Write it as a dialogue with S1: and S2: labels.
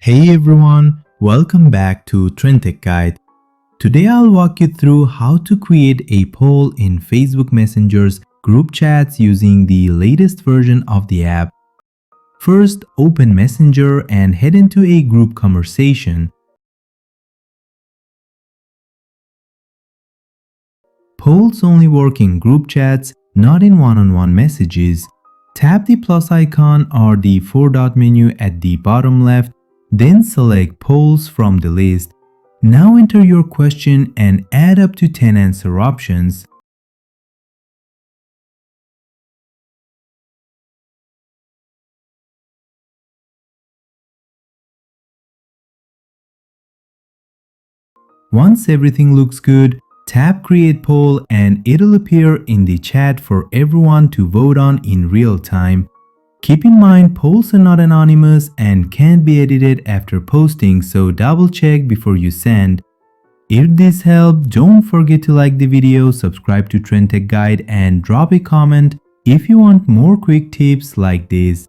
S1: Hey everyone, welcome back to Trend Tech Guide. Today I'll walk you through how to create a poll in Facebook Messenger's group chats using the latest version of the app. First, open Messenger and head into a group conversation. Polls only work in group chats, not in one-on-one messages. Tap the plus icon or the four-dot menu at the bottom left, then select Polls from the list. Now enter your question and add up to 10 answer options. Once everything looks good, tap Create Poll and it'll appear in the chat for everyone to vote on in real time. Keep in mind, polls are not anonymous and can't be edited after posting, so double check before you send. If this helped, don't forget to like the video, subscribe to Trend Tech Guide and drop a comment if you want more quick tips like this.